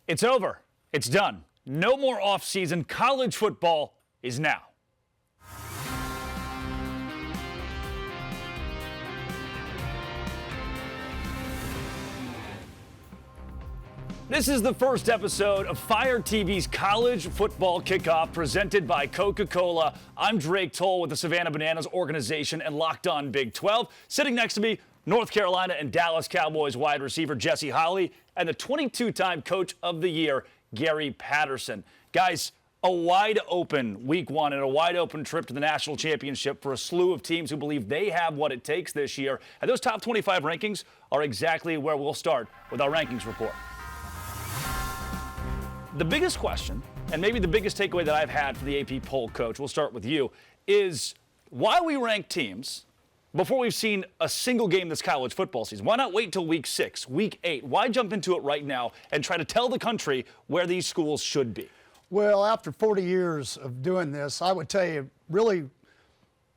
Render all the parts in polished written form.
It's over. It's done. No more off-season. College football is now. This is the first episode of Fire TV's College Football Kickoff presented by Coca-Cola. I'm Drake Toll with the Savannah Bananas organization and Locked On Big 12. Sitting next to me, North Carolina and Dallas Cowboys wide receiver Jesse Holley and the 22-time Coach of the Year, Gary Patterson. Guys, a wide open week one and a wide open trip to the national championship for a slew of teams who believe they have what it takes this year. And those top 25 rankings are exactly where we'll start with our rankings report. The biggest question, and maybe the biggest takeaway that I've had for the AP poll, Coach, we'll start with you, is why we rank teams before we've seen a single game this college football season. Why not wait till week 6, week 8? Why jump into it right now and try to tell the country where these schools should be? Well, after 40 years of doing this, I would tell you, really,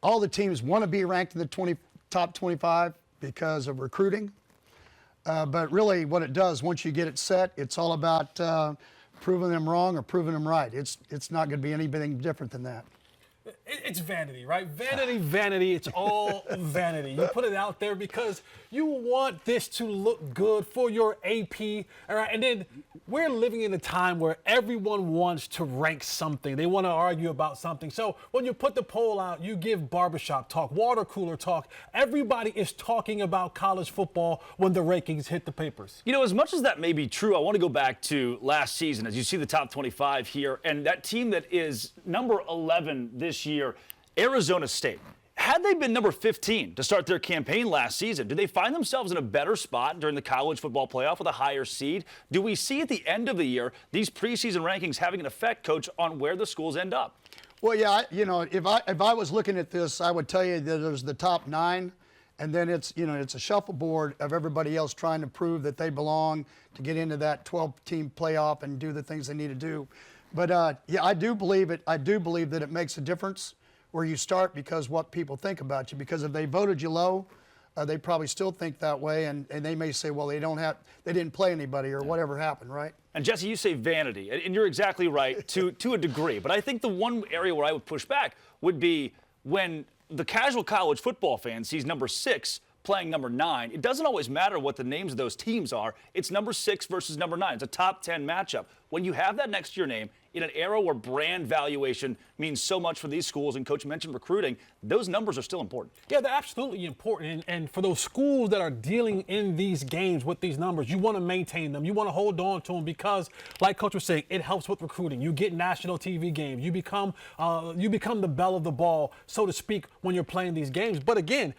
all the teams want to be ranked in the top 25 because of recruiting. But really, what it does, once you get it set, it's all about proving them wrong or proving them right. It's not going to be anything different than that. It's vanity, right? Vanity. It's all vanity. You put it out there because you want this to look good for your AP, all right? And then we're living in a time where everyone wants to rank something. They want to argue about something. So when you put the poll out, you give barbershop talk, water cooler talk. Everybody is talking about college football when the rankings hit the papers. You know, as much as that may be true, I want to go back to last season as you see the top 25 here, and that team that is number 11 this year, Arizona State. Had they been number 15 to start their campaign last season, do they find themselves in a better spot during the college football playoff with a higher seed? Do we see at the end of the year these preseason rankings having an effect, Coach, on where the schools end up? Well, yeah, if I was looking at this, I would tell you that there's the top 9, and then it's a shuffleboard of everybody else trying to prove that they belong to get into that 12-team playoff and do the things they need to do. But yeah, I do believe it. I do believe that it makes a difference where you start because what people think about you. Because if they voted you low, they probably still think that way, and they may say, well, they didn't play anybody or whatever happened, right? And Jesse, you say vanity, and you're exactly right to a degree. But I think the one area where I would push back would be when the casual college football fan sees number 6 playing number 9. It doesn't always matter what the names of those teams are. It's number 6 versus number 9. It's a top 10 matchup. When you have that next to your name in an era where brand valuation means so much for these schools, and Coach mentioned recruiting, those numbers are still important. Yeah, they're absolutely important. And for those schools that are dealing in these games with these numbers, you want to maintain them. You want to hold on to them because, like Coach was saying, it helps with recruiting. You get national TV games. You become the belle of the ball, so to speak, when you're playing these games. But again,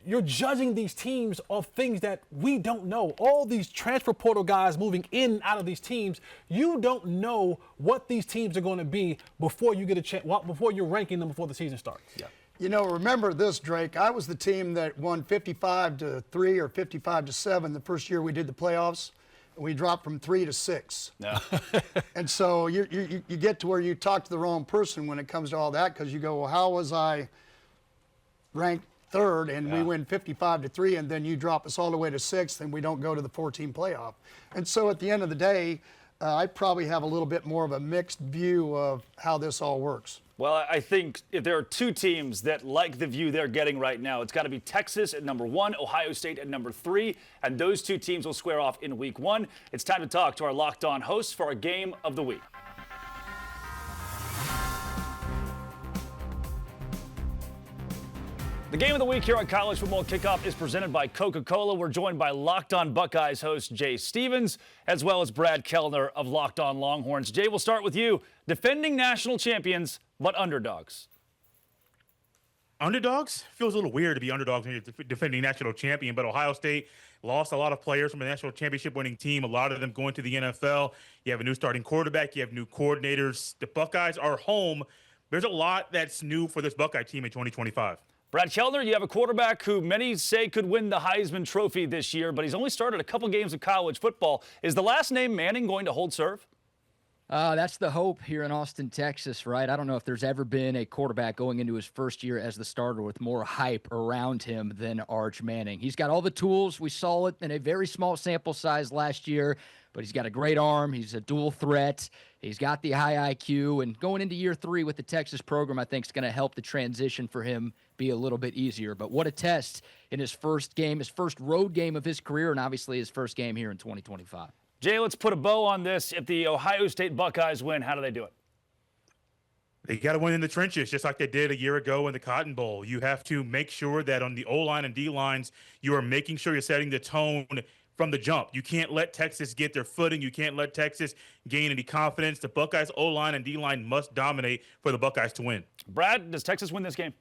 you're judging these teams of things that we don't know. All these transfer portal guys moving in and out of these teams, you don't know what these teams are going to be before you get a chance, before you're ranking them before the season starts. Yeah. You know, remember this, Drake. I was the team that won 55-3 or 55-7 the first year we did the playoffs. And we dropped from 3 to 6. Yeah. And so you get to where you talk to the wrong person when it comes to all that because you go, well, how was I ranked 3rd and we win 55-3, and then you drop us all the way to 6th and we don't go to the 14 playoff. And so at the end of the day, I probably have a little bit more of a mixed view of how this all works. Well, I think if there are 2 teams that like the view they're getting right now, it's got to be Texas at number 1, Ohio State at number 3, and those 2 teams will square off in week 1. It's time to talk to our Locked On hosts for our game of the week. The game of the week here on College Football Kickoff is presented by Coca-Cola. We're joined by Locked On Buckeyes host Jay Stevens, as well as Brad Kellner of Locked On Longhorns. Jay, we'll start with you. Defending national champions, but underdogs. Underdogs? Feels a little weird to be underdogs when you're defending national champion, but Ohio State lost a lot of players from a national championship winning team, a lot of them going to the NFL. You have a new starting quarterback. You have new coordinators. The Buckeyes are home. There's a lot that's new for this Buckeye team in 2025. Brad Kellner, you have a quarterback who many say could win the Heisman Trophy this year, but he's only started a couple games of college football. Is the last name Manning going to hold serve? That's the hope here in Austin, Texas, right? I don't know if there's ever been a quarterback going into his first year as the starter with more hype around him than Arch Manning. He's got all the tools. We saw it in a very small sample size last year. but he's got a great arm. He's a dual threat. He's got the high IQ, and going into year 3 with the Texas program, I think is going to help the transition for him be a little bit easier. But what a test in his first game, his first road game of his career, and obviously his first game here in 2025. Jay, let's put a bow on this. If the Ohio State Buckeyes win, how do they do it? They got to win in the trenches, just like they did a year ago in the Cotton Bowl. You have to make sure that on the O-line and D-lines, you are making sure you're setting the tone from the jump. You can't let Texas get their footing. You can't let Texas gain any confidence. The Buckeyes O-line and D-line must dominate for the Buckeyes to win. Brad, does Texas win this game?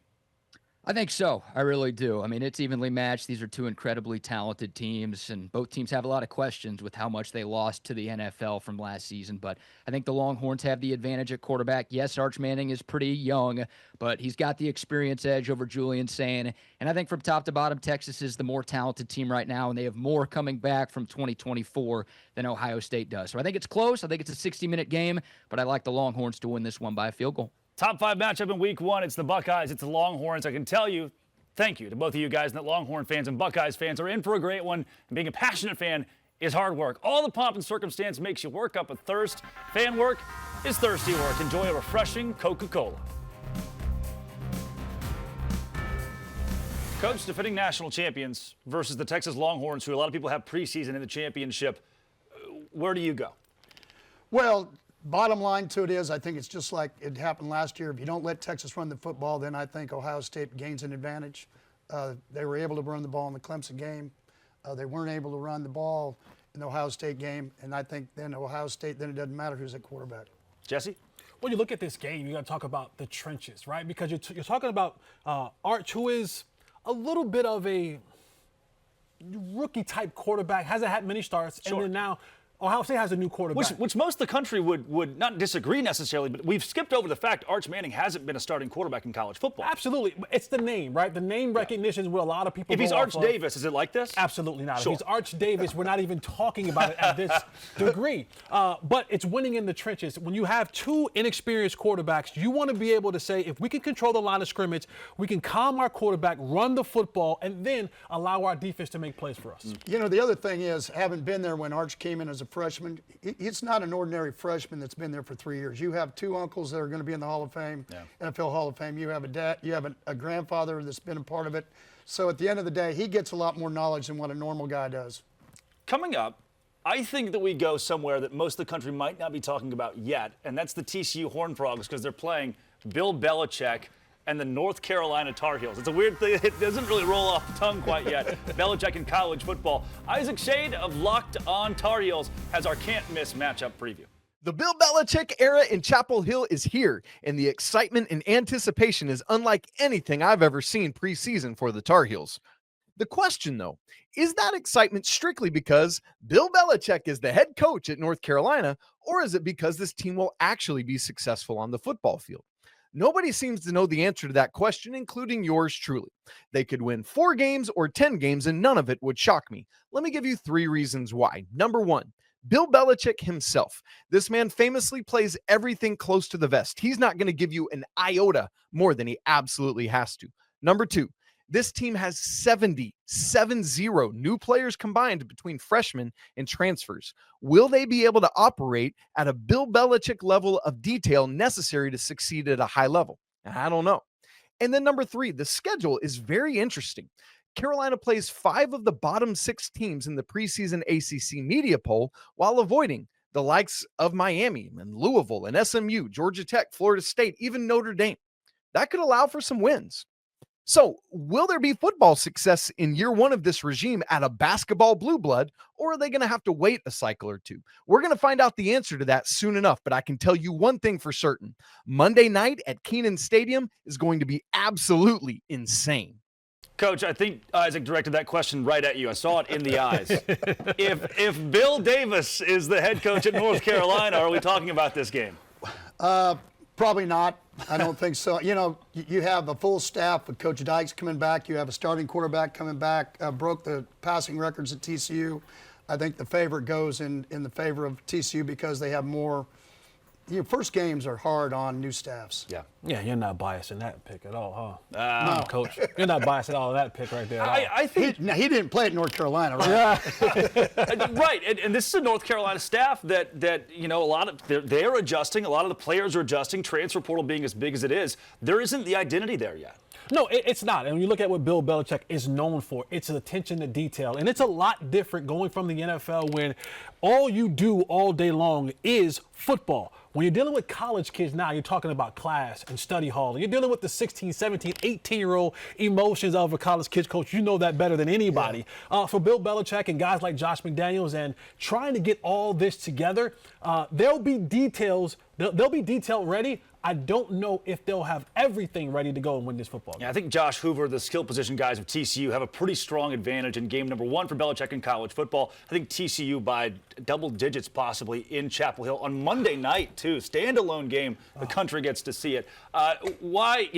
I think so. I really do. I mean, it's evenly matched. These are two incredibly talented teams, and both teams have a lot of questions with how much they lost to the NFL from last season. But I think the Longhorns have the advantage at quarterback. Yes, Arch Manning is pretty young, but he's got the experience edge over Julian Sayin. And I think from top to bottom, Texas is the more talented team right now, and they have more coming back from 2024 than Ohio State does. So I think it's close. I think it's a 60-minute game, but I like the Longhorns to win this one by a field goal. Top 5 matchup in week 1. It's the Buckeyes. It's the Longhorns. I can tell you, thank you to both of you guys, that Longhorn fans and Buckeyes fans are in for a great one. And being a passionate fan is hard work. All the pomp and circumstance makes you work up a thirst. Fan work is thirsty work. Enjoy a refreshing Coca-Cola. Coach, defending national champions versus the Texas Longhorns, who a lot of people have preseason in the championship. Where do you go? Well, bottom line to it is, I think it's just like it happened last year. If you don't let Texas run the football, then I think Ohio State gains an advantage. They were able to run the ball in the Clemson game. They weren't able to run the ball in the Ohio State game, and I think then Ohio State, then it doesn't matter who's at quarterback. Jesse? When you look at this game, you got to talk about the trenches, right? Because you're talking about Arch, who is a little bit of a rookie-type quarterback, hasn't had many starts, Sure. and then now Ohio State has a new quarterback. Which most of the country would not disagree necessarily, but we've skipped over the fact Arch Manning hasn't been a starting quarterback in college football. Absolutely. It's the name, right? The name recognition is what a lot of people If he's go Arch off of. Davis, is it like this? Absolutely not. Sure. If he's Arch Davis, we're not even talking about it at this degree. But it's winning in the trenches. When you have two inexperienced quarterbacks, you want to be able to say, if we can control the line of scrimmage, we can calm our quarterback, run the football, and then allow our defense to make plays for us. You know, the other thing is, having been there when Arch came in as a freshman, it's not an ordinary freshman that's been there for 3 years. You have two uncles that are going to be in the Hall of Fame, NFL Hall of Fame. You have a dad, you have a grandfather that's been a part of it. So at the end of the day, he gets a lot more knowledge than what a normal guy does. Coming up, I think that we go somewhere that most of the country might not be talking about yet, and that's the TCU Horned Frogs, because they're playing Bill Belichick and the North Carolina Tar Heels. It's a weird thing. It doesn't really roll off the tongue quite yet. Belichick in college football. Isaac Shade of Locked On Tar Heels has our can't-miss matchup preview. The Bill Belichick era in Chapel Hill is here, and the excitement and anticipation is unlike anything I've ever seen preseason for the Tar Heels. The question, though, is that excitement strictly because Bill Belichick is the head coach at North Carolina, or is it because this team will actually be successful on the football field? Nobody seems to know the answer to that question, including yours truly. They could win 4 games or 10 games, and none of it would shock me. Let me give you 3 reasons why. Number 1, Bill Belichick himself. This man famously plays everything close to the vest. He's not going to give you an iota more than he absolutely has to. Number 2, this team has 70 new players combined between freshmen and transfers. Will they be able to operate at a Bill Belichick level of detail necessary to succeed at a high level? I don't know. And then number 3, the schedule is very interesting. Carolina plays 5 of the bottom 6 teams in the preseason ACC media poll while avoiding the likes of Miami and Louisville and SMU, Georgia Tech, Florida State, even Notre Dame. That could allow for some wins. So, will there be football success in year 1 of this regime at a basketball blue blood, or are they going to have to wait a cycle or 2? We're going to find out the answer to that soon enough, but I can tell you one thing for certain. Monday night at Kenan Stadium is going to be absolutely insane. Coach, I think Isaac directed that question right at you. I saw it in the eyes. If Bill Davis is the head coach at North Carolina, are we talking about this game? Probably not. I don't think so. You know, you have a full staff with Coach Dykes coming back. You have a starting quarterback coming back, broke the passing records at TCU. I think the favorite goes in the favor of TCU because they have more Your first games are hard on new staffs. Yeah. Yeah, you're not biased in that pick at all, huh? No. Coach. You're not biased at all in that pick right there. At all. I think Now, he didn't play at North Carolina, right? right, and this is a North Carolina staff that a lot of they're adjusting. A lot of the players are adjusting. Transfer portal being as big as it is, there isn't the identity there yet. No, it's not. And when you look at what Bill Belichick is known for, it's attention to detail. And it's a lot different going from the NFL when all you do all day long is football. When you're dealing with college kids now, you're talking about class and study hall. You're dealing with the 16, 17, 18-year-old emotions of a college kids coach. You know that better than anybody. For Bill Belichick and guys like Josh McDaniels and trying to get all this together, there'll be details. They'll be detail ready. I don't know if they'll have everything ready to go and win this football game. Yeah, I think Josh Hoover, the skill position guys of TCU, have a pretty strong advantage in game number 1 for Belichick in college football. I think TCU by double digits possibly in Chapel Hill on Monday night, too. Standalone game. The country gets to see it. Why,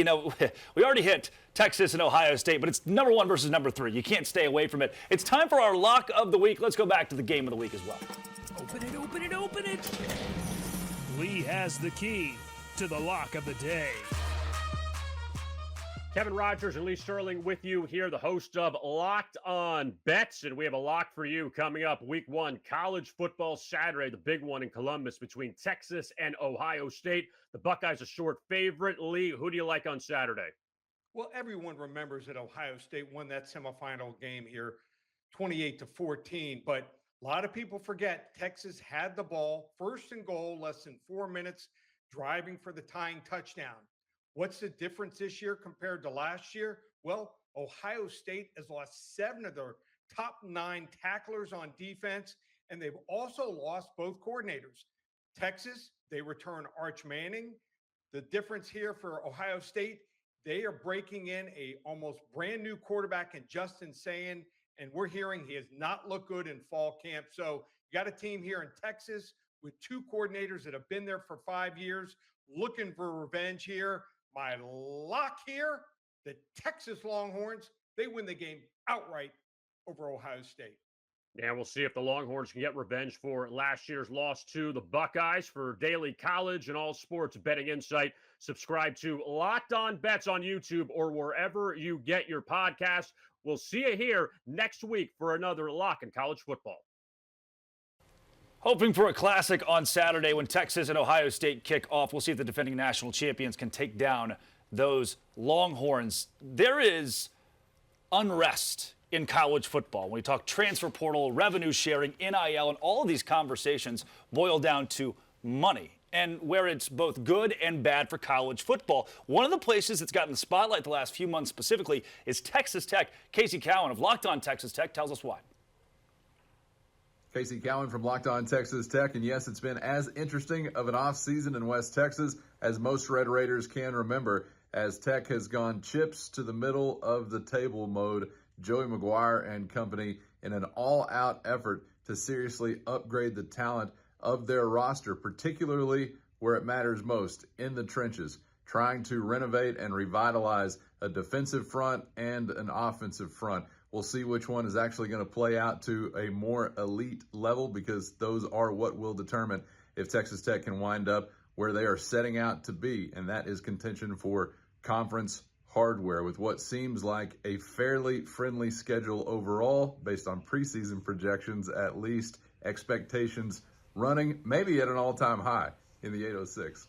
we already hit Texas and Ohio State, but it's number 1 versus number 3. You can't stay away from it. It's time for our lock of the week. Let's go back to the game of the week as well. Open it, open it, open it. Lee has the key to the lock of the day. Kevin Rogers and Lee Sterling with you here, the host of Locked On Bets, and we have a lock for you coming up week 1, college football Saturday, the big one in Columbus between Texas and Ohio State. The Buckeyes a short favorite. Lee, who do you like on Saturday? Well, everyone remembers that Ohio State won that semifinal game here 28-14, but a lot of people forget Texas had the ball, first and goal, less than 4 minutes, driving for the tying touchdown. What's the difference this year compared to last year? Well, Ohio State has lost 7 of their top 9 tacklers on defense, and they've also lost both coordinators. Texas, they return Arch Manning. The difference here for Ohio State, they are breaking in a almost brand new quarterback in Justin Sayin, and we're hearing he has not looked good in fall camp. So you got a team here in Texas with 2 coordinators that have been there for 5 years, looking for revenge here. My lock here, the Texas Longhorns, they win the game outright over Ohio State. Yeah, we'll see if the Longhorns can get revenge for last year's loss to the Buckeyes. For daily college and all sports betting insight, subscribe to Locked On Bets on YouTube or wherever you get your podcasts. We'll see you here next week for another lock in college football. Hoping for a classic on Saturday when Texas and Ohio State kick off. We'll see if the defending national champions can take down those Longhorns. There is unrest in college football. When we talk transfer portal, revenue sharing, NIL, and all of these conversations boil down to money and where it's both good and bad for college football. One of the places that's gotten the spotlight the last few months specifically is Texas Tech. Casey Cowan of Locked On Texas Tech tells us why. Casey Cowan from Locked On Texas Tech, and yes, it's been as interesting of an offseason in West Texas as most Red Raiders can remember, as Tech has gone chips to the middle of the table mode. Joey McGuire and company in an all-out effort to seriously upgrade the talent of their roster, particularly where it matters most, in the trenches, trying to renovate and revitalize a defensive front and an offensive front. We'll see which one is actually going to play out to a more elite level, because those are what will determine if Texas Tech can wind up where they are setting out to be, and that is contention for conference hardware, with what seems like a fairly friendly schedule overall based on preseason projections, at least expectations running maybe at an all-time high in the 806.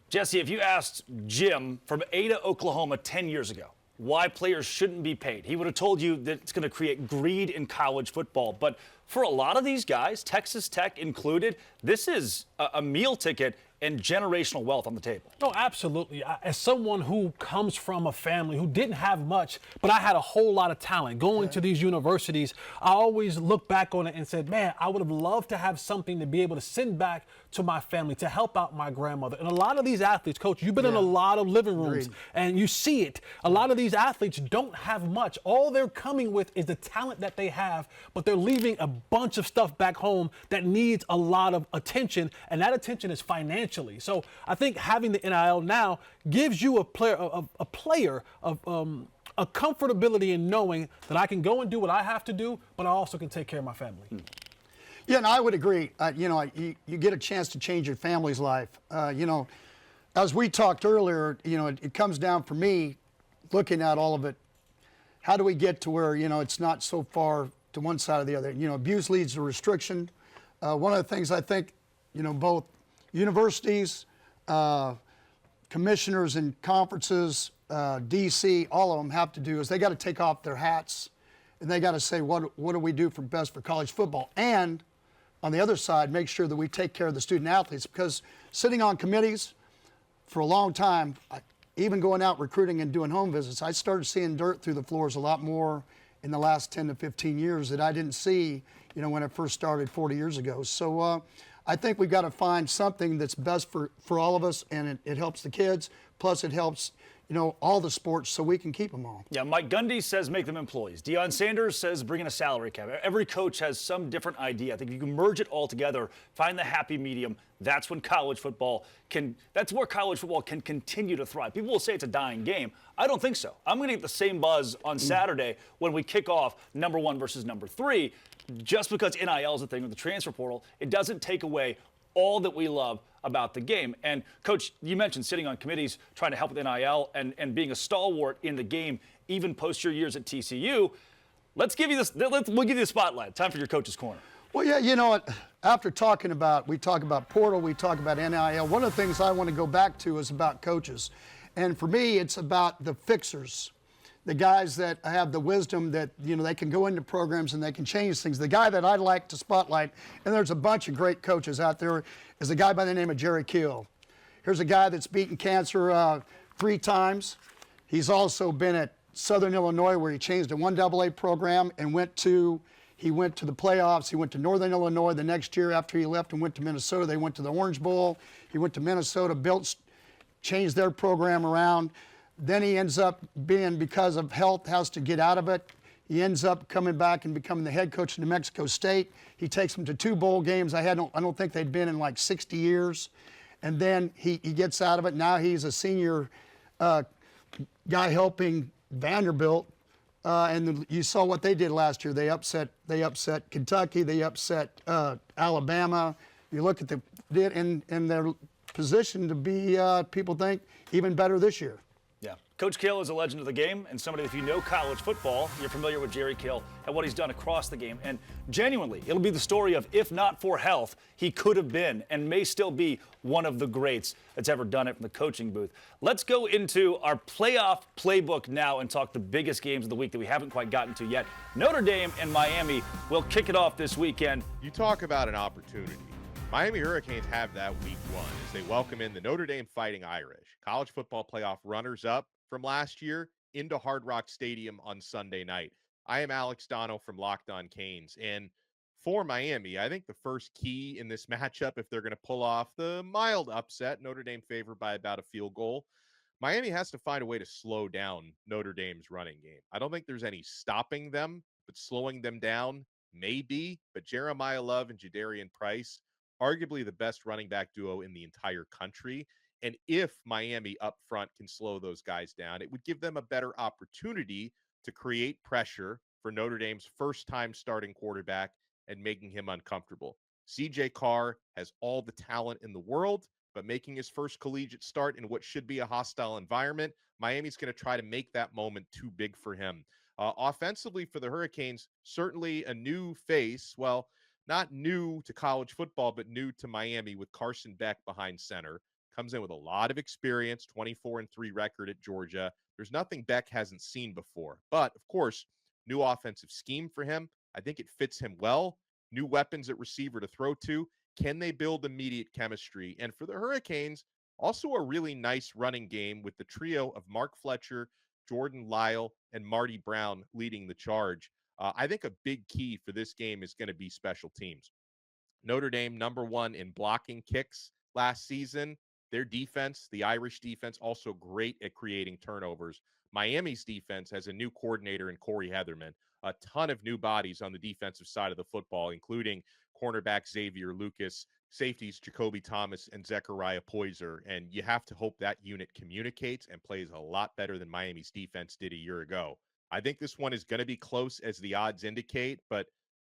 Jesse, if you asked Jim from Ada, Oklahoma 10 years ago why players shouldn't be paid, he would have told you that it's going to create greed in college football. But for a lot of these guys, Texas Tech included, this is a meal ticket and generational wealth on the table. No, absolutely. As someone who comes from a family who didn't have much, but I had a whole lot of talent going to these universities, I always look back on it and said, man, I would have loved to have something to be able to send back to my family, to help out my grandmother. And a lot of these athletes, Coach, you've been in a lot of living rooms and you see it. A lot of these athletes don't have much. All they're coming with is the talent that they have, but they're leaving a bunch of stuff back home that needs a lot of attention, and that attention is financial. So I think having the NIL now gives you a comfortability in knowing that I can go and do what I have to do, but I also can take care of my family. Yeah, and I would agree. You get a chance to change your family's life. As we talked earlier, it comes down for me, looking at all of it. How do we get to where it's not so far to one side or the other? Abuse leads to restriction. One of the things I think, both universities, commissioners and conferences, DC, all of them have to do is they got to take off their hats and they got to say, what do we do for best for college football? And on the other side, make sure that we take care of the student athletes, because sitting on committees for a long time, even going out recruiting and doing home visits, I started seeing dirt through the floors a lot more in the last 10 to 15 years that I didn't see, when I first started 40 years ago. So I think we've got to find something that's best for all of us, and it helps the kids, plus it helps all the sports, so we can keep them all. Yeah, Mike Gundy says make them employees. Deion Sanders says bring in a salary cap. Every coach has some different idea. I think you can merge it all together, find the happy medium. That's when college football that's where college football can continue to thrive. People will say it's a dying game. I don't think so. I'm going to get the same buzz on Saturday when we kick off number 1 versus number 3. Just because NIL is a thing with the transfer portal, it doesn't take away all that we love about the game. And Coach, you mentioned sitting on committees, trying to help with NIL and being a stalwart in the game, even post your years at TCU. We'll give you the spotlight. Time for your Coach's Corner. Well, yeah, you know what? After we talk about portal, we talk about NIL. One of the things I want to go back to is about coaches. And for me, it's about the fixers, the guys that have the wisdom that, they can go into programs and they can change things. The guy that I'd like to spotlight, and there's a bunch of great coaches out there, is a guy by the name of Jerry Kill. Here's a guy that's beaten cancer 3 times. He's also been at Southern Illinois, where he changed a 1AA program and he went to the playoffs. He went to Northern Illinois the next year after he left and went to Minnesota. They went to the Orange Bowl. He went to Minnesota, changed their program around. Then he ends up because of health, has to get out of it. He ends up coming back and becoming the head coach of New Mexico State. He takes them to 2 bowl games. I don't think they'd been in like 60 years. And then he gets out of it. Now he's a senior guy helping Vanderbilt. And you saw what they did last year. They upset Kentucky. They upset Alabama. You look at and they're positioned to be, people think, even better this year. Yeah. Coach Kill is a legend of the game, and somebody, if you know college football, you're familiar with Jerry Kill and what he's done across the game. And genuinely, it'll be the story of, if not for health, he could have been and may still be one of the greats that's ever done it from the coaching booth. Let's go into our playoff playbook now and talk the biggest games of the week that we haven't quite gotten to yet. Notre Dame and Miami will kick it off this weekend. You talk about an opportunity. Miami Hurricanes have that week 1 as they welcome in the Notre Dame Fighting Irish, college football playoff runners-up from last year, into Hard Rock Stadium on Sunday night. I am Alex Dono from Locked On Canes, and for Miami, I think the first key in this matchup, if they're going to pull off the mild upset, Notre Dame favored by about a field goal, Miami has to find a way to slow down Notre Dame's running game. I don't think there's any stopping them, but slowing them down, maybe. But Jeremiah Love and Jadarian Price, arguably the best running back duo in the entire country. And if Miami up front can slow those guys down, it would give them a better opportunity to create pressure for Notre Dame's first-time starting quarterback and making him uncomfortable. CJ Carr has all the talent in the world, but making his first collegiate start in what should be a hostile environment, Miami's going to try to make that moment too big for him. Offensively for the Hurricanes, certainly a new face. Well, not new to college football, but new to Miami with Carson Beck behind center. Comes in with a lot of experience, 24-3 record at Georgia. There's nothing Beck hasn't seen before. But, of course, new offensive scheme for him. I think it fits him well. New weapons at receiver to throw to. Can they build immediate chemistry? And for the Hurricanes, also a really nice running game with the trio of Mark Fletcher, Jordan Lyle, and Marty Brown leading the charge. I think a big key for this game is going to be special teams. Notre Dame, number 1 in blocking kicks last season. Their defense, the Irish defense, also great at creating turnovers. Miami's defense has a new coordinator in Corey Heatherman. A ton of new bodies on the defensive side of the football, including cornerback Xavier Lucas, safeties Jacoby Thomas, and Zechariah Poyser. And you have to hope that unit communicates and plays a lot better than Miami's defense did a year ago. I think this one is going to be close as the odds indicate, but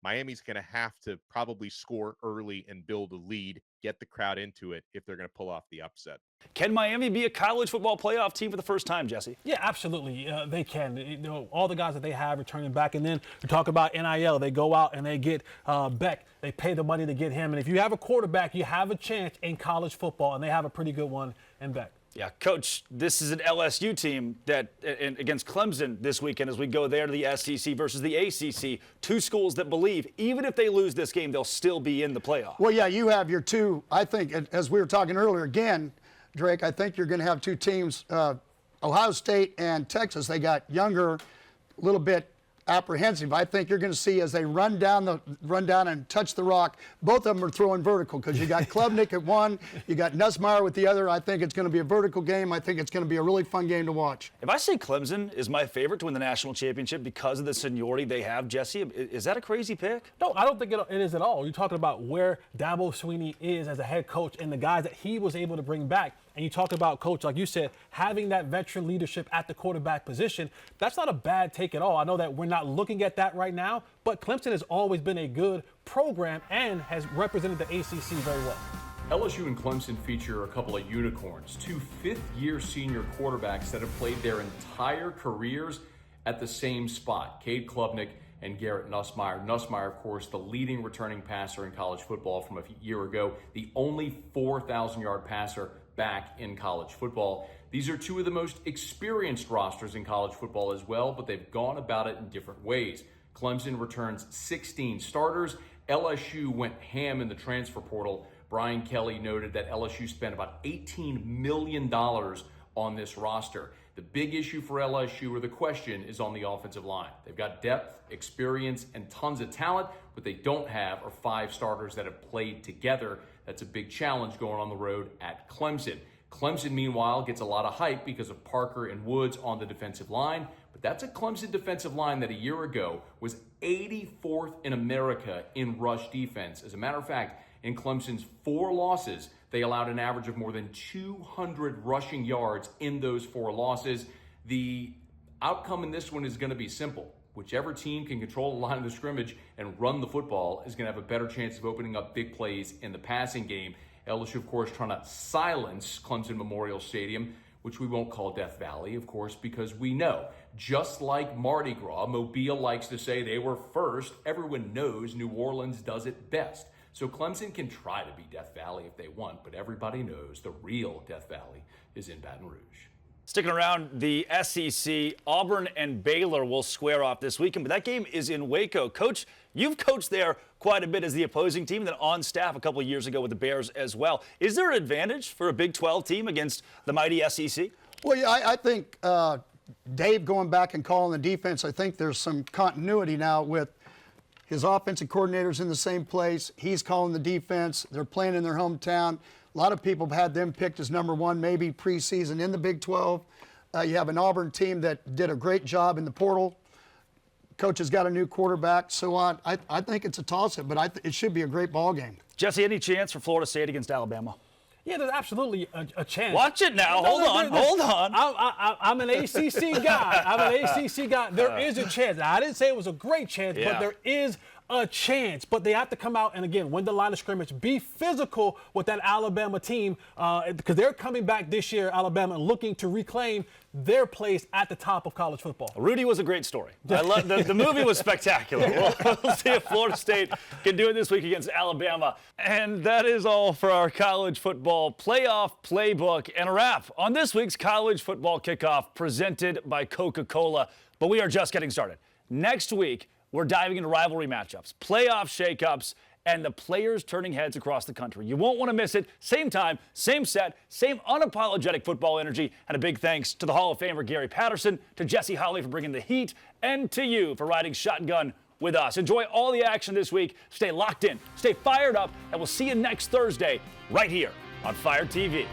Miami's going to have to probably score early and build a lead, get the crowd into it if they're going to pull off the upset. Can Miami be a college football playoff team for the first time, Jesse? Yeah, absolutely. They can. You know, all the guys that they have returning back. And then we talk about NIL. They go out and they get Beck. They pay the money to get him. And if you have a quarterback, you have a chance in college football. And they have a pretty good one in Beck. Yeah, Coach, this is an LSU team that against Clemson this weekend as we go there to the SEC versus the ACC. Two schools that believe even if they lose this game, they'll still be in the playoff. Well, yeah, you have your two, I think, as we were talking earlier, again, Drake, I think you're going to have two teams, Ohio State and Texas. They got younger, a little bit apprehensive. I think you're going to see as they run down and touch the rock, both of them are throwing vertical because you got Klubnik at one, you got Nussmeier with the other. I think it's going to be a vertical game. I think it's going to be a really fun game to watch. If I say Clemson is my favorite to win the national championship because of the seniority they have, Jesse, is that a crazy pick? No, I don't think it is at all. You're talking about where Dabo Swinney is as a head coach and the guys that he was able to bring back. And you talk about, Coach, like you said, having that veteran leadership at the quarterback position, that's not a bad take at all. I know that we're not looking at that right now, but Clemson has always been a good program and has represented the ACC very well. LSU and Clemson feature a couple of unicorns, two fifth-year senior quarterbacks that have played their entire careers at the same spot, Cade Klubnik and Garrett Nussmeier. Nussmeier, of course, the leading returning passer in college football from a year ago, the only 4,000-yard passer back in college football. These are two of the most experienced rosters in college football as well, but they've gone about it in different ways. Clemson returns 16 starters. LSU went ham in the transfer portal. Brian Kelly noted that LSU spent about $18 million on this roster. The big issue for LSU, or the question, is on the offensive line. They've got depth, experience, and tons of talent. What they don't have are 5 starters that have played together. That's a big challenge going on the road at Clemson. Clemson, meanwhile, gets a lot of hype because of Parker and Woods on the defensive line. But that's a Clemson defensive line that a year ago was 84th in America in rush defense. As a matter of fact, in Clemson's 4 losses, they allowed an average of more than 200 rushing yards in those 4 losses. The outcome in this one is going to be simple. Whichever team can control the line of the scrimmage and run the football is going to have a better chance of opening up big plays in the passing game. LSU, of course, trying to silence Clemson Memorial Stadium, which we won't call Death Valley, of course, because we know, just like Mardi Gras, Mobile likes to say they were first. Everyone knows New Orleans does it best. So Clemson can try to be Death Valley if they want, but everybody knows the real Death Valley is in Baton Rouge. Sticking around the SEC, Auburn and Baylor will square off this weekend, but that game is in Waco. Coach, you've coached there quite a bit as the opposing team, then on staff a couple of years ago with the Bears as well. Is there an advantage for a Big 12 team against the mighty SEC? Well, yeah, I think Dave going back and calling the defense, I think there's some continuity now with his offensive coordinators in the same place. He's calling the defense. They're playing in their hometown. A lot of people have had them picked as number 1, maybe preseason in the Big 12. You have an Auburn team that did a great job in the portal. Coach has got a new quarterback, so on. I think it's a toss-up, but it should be a great ball game. Jesse, any chance for Florida State against Alabama? Yeah, there's absolutely a chance. Watch it now. Hold on. I'm an ACC guy. There is a chance. Now, I didn't say it was a great chance, but there is a chance. But they have to come out and, again, win the line of scrimmage, be physical with that Alabama team because they're coming back this year, Alabama, looking to reclaim their place at the top of college football. Rudy was a great story. I love the movie was spectacular. We'll see if Florida State can do it this week against Alabama. And that is all for our college football playoff playbook and a wrap on this week's college football kickoff presented by Coca-Cola. But we are just getting started. Next week, we're diving into rivalry matchups, playoff shakeups, and the players turning heads across the country. You won't want to miss it. Same time, same set, same unapologetic football energy. And a big thanks to the Hall of Famer Gary Patterson, to Jesse Holley for bringing the heat, and to you for riding shotgun with us. Enjoy all the action this week. Stay locked in, stay fired up, and we'll see you next Thursday right here on Fire TV.